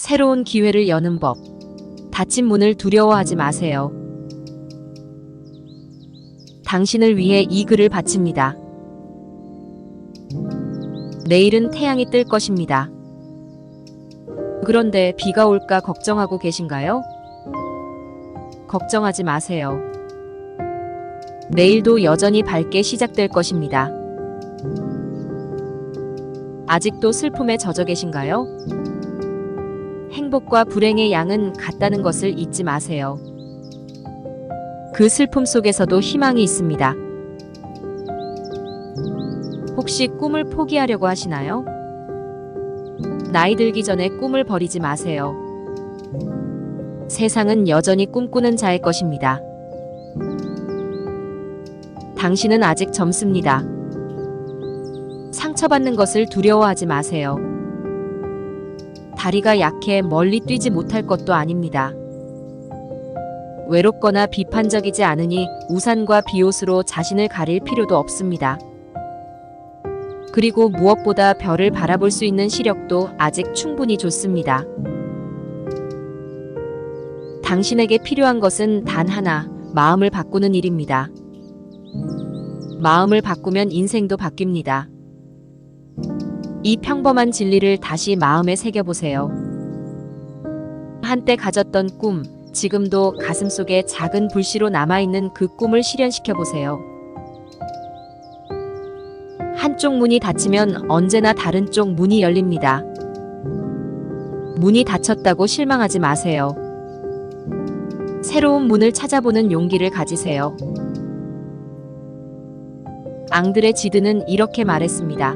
새로운 기회를 여는 법. 닫힌 문을 두려워하지 마세요. 당신을 위해 이 글을 바칩니다. 내일은 태양이 뜰 것입니다. 그런데 비가 올까 걱정하고 계신가요? 걱정하지 마세요. 내일도 여전히 밝게 시작될 것입니다. 아직도 슬픔에 젖어 계신가요? 행복과 불행의 양은 같다는 것을 잊지 마세요. 그 슬픔 속에서도 희망이 있습니다. 혹시 꿈을 포기하려고 하시나요? 나이 들기 전에 꿈을 버리지 마세요. 세상은 여전히 꿈꾸는 자의 것입니다. 당신은 아직 젊습니다. 상처받는 것을 두려워하지 마세요. 다리가 약해 멀리 뛰지 못할 것도 아닙니다. 외롭거나 비판적이지 않으니 우산과 비옷으로 자신을 가릴 필요도 없습니다. 그리고 무엇보다 별을 바라볼 수 있는 시력도 아직 충분히 좋습니다. 당신에게 필요한 것은 단 하나, 마음을 바꾸는 일입니다. 마음을 바꾸면 인생도 바뀝니다. 이 평범한 진리를 다시 마음에 새겨보세요. 한때 가졌던 꿈, 지금도 가슴속에 작은 불씨로 남아있는 그 꿈을 실현시켜보세요. 한쪽 문이 닫히면 언제나 다른 쪽 문이 열립니다. 문이 닫혔다고 실망하지 마세요. 새로운 문을 찾아보는 용기를 가지세요. 앙드레 지드는 이렇게 말했습니다.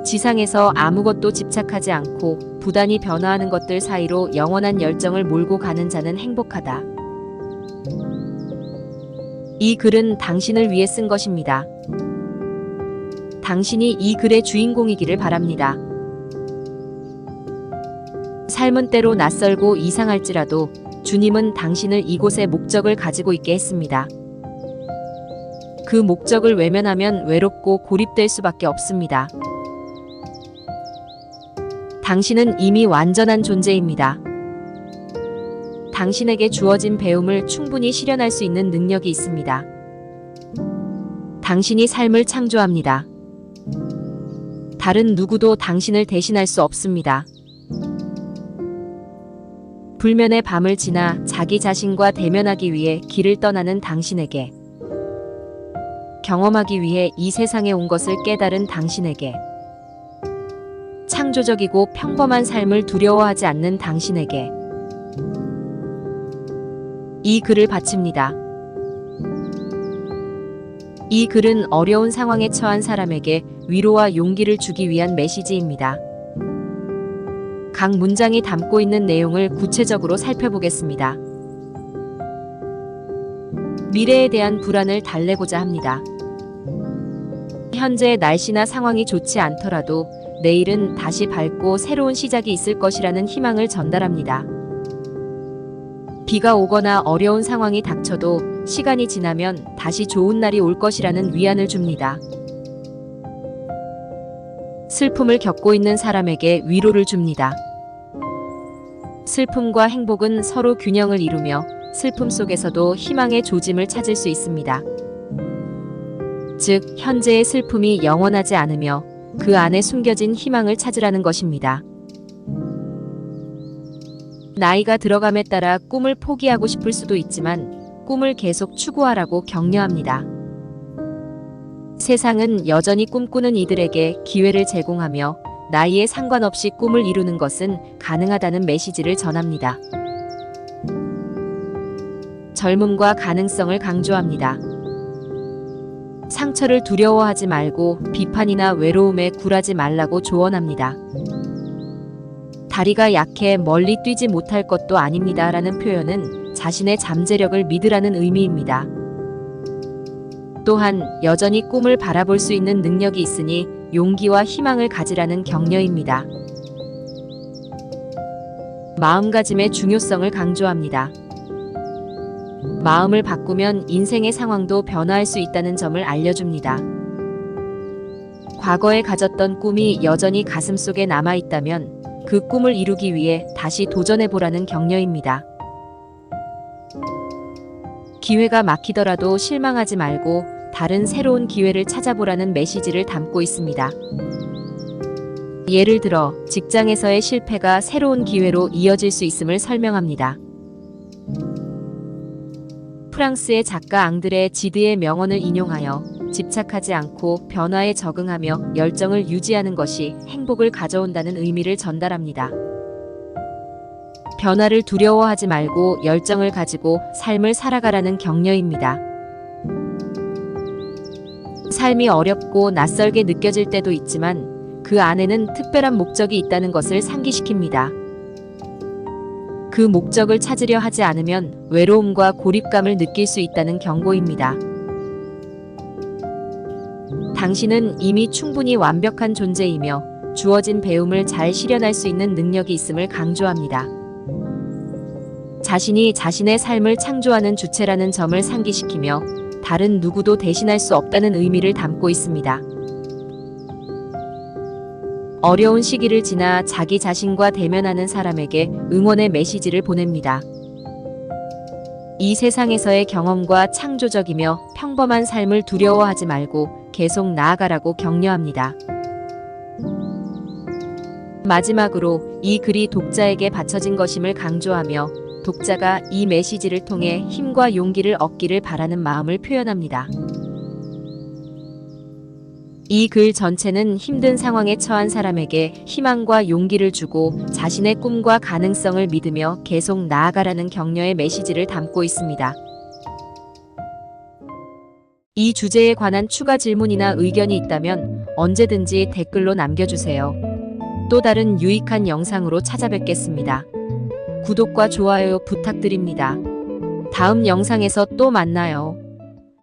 지상에서 아무것도 집착하지 않고 부단히 변화하는 것들 사이로 영원한 열정을 몰고 가는 자는 행복하다. 이 글은 당신을 위해 쓴 것입니다. 당신이 이 글의 주인공이기를 바랍니다. 삶은 때로 낯설고 이상할지라도 주님은 당신을 이곳에 목적을 가지고 있게 했습니다. 그 목적을 외면하면 외롭고 고립될 수밖에 없습니다. 당신은 이미 완전한 존재입니다. 당신에게 주어진 배움을 충분히 실현할 수 있는 능력이 있습니다. 당신이 삶을 창조합니다. 다른 누구도 당신을 대신할 수 없습니다. 불면의 밤을 지나 자기 자신과 대면하기 위해 길을 떠나는 당신에게, 경험하기 위해 이 세상에 온 것을 깨달은 당신에게, 창조적이고 평범한 삶을 두려워하지 않는 당신에게 이 글을 바칩니다. 이 글은 어려운 상황에 처한 사람에게 위로와 용기를 주기 위한 메시지입니다. 각 문장이 담고 있는 내용을 구체적으로 살펴보겠습니다. 미래에 대한 불안을 달래고자 합니다. 현재 날씨나 상황이 좋지 않더라도 내일은 다시 밝고 새로운 시작이 있을 것이라는 희망을 전달합니다. 비가 오거나 어려운 상황이 닥쳐도 시간이 지나면 다시 좋은 날이 올 것이라는 위안을 줍니다. 슬픔을 겪고 있는 사람에게 위로를 줍니다. 슬픔과 행복은 서로 균형을 이루며 슬픔 속에서도 희망의 조짐을 찾을 수 있습니다. 즉, 현재의 슬픔이 영원하지 않으며 그 안에 숨겨진 희망을 찾으라는 것입니다. 나이가 들어감에 따라 꿈을 포기하고 싶을 수도 있지만 꿈을 계속 추구하라고 격려합니다. 세상은 여전히 꿈꾸는 이들에게 기회를 제공하며 나이에 상관없이 꿈을 이루는 것은 가능하다는 메시지를 전합니다. 젊음과 가능성을 강조합니다. 상처를 두려워하지 말고 비판이나 외로움에 굴하지 말라고 조언합니다. 다리가 약해 멀리 뛰지 못할 것도 아닙니다 라는 표현은 자신의 잠재력을 믿으라는 의미입니다. 또한 여전히 꿈을 바라볼 수 있는 능력이 있으니 용기와 희망을 가지라는 격려입니다. 마음가짐의 중요성을 강조합니다. 마음을 바꾸면 인생의 상황도 변화할 수 있다는 점을 알려줍니다. 과거에 가졌던 꿈이 여전히 가슴속에 남아있다면 그 꿈을 이루기 위해 다시 도전해보라는 격려입니다. 기회가 막히더라도 실망하지 말고 다른 새로운 기회를 찾아보라는 메시지를 담고 있습니다. 예를 들어 직장에서의 실패가 새로운 기회로 이어질 수 있음을 설명합니다. 프랑스의 작가 앙드레 지드의 명언을 인용하여 집착하지 않고 변화에 적응하며 열정을 유지하는 것이 행복을 가져온다는 의미를 전달합니다. 변화를 두려워하지 말고 열정을 가지고 삶을 살아가라는 격려입니다. 삶이 어렵고 낯설게 느껴질 때도 있지만 그 안에는 특별한 목적이 있다는 것을 상기시킵니다. 그 목적을 찾으려 하지 않으면 외로움과 고립감을 느낄 수 있다는 경고입니다. 당신은 이미 충분히 완벽한 존재이며 주어진 배움을 잘 실현할 수 있는 능력이 있음을 강조합니다. 자신이 자신의 삶을 창조하는 주체라는 점을 상기시키며 다른 누구도 대신할 수 없다는 의미를 담고 있습니다. 어려운 시기를 지나 자기 자신과 대면하는 사람에게 응원의 메시지를 보냅니다. 이 세상에서의 경험과 창조적이며 평범한 삶을 두려워하지 말고 계속 나아가라고 격려합니다. 마지막으로 이 글이 독자에게 바쳐진 것임을 강조하며 독자가 이 메시지를 통해 힘과 용기를 얻기를 바라는 마음을 표현합니다. 이 글 전체는 힘든 상황에 처한 사람에게 희망과 용기를 주고 자신의 꿈과 가능성을 믿으며 계속 나아가라는 격려의 메시지를 담고 있습니다. 이 주제에 관한 추가 질문이나 의견이 있다면 언제든지 댓글로 남겨주세요. 또 다른 유익한 영상으로 찾아뵙겠습니다. 구독과 좋아요 부탁드립니다. 다음 영상에서 또 만나요.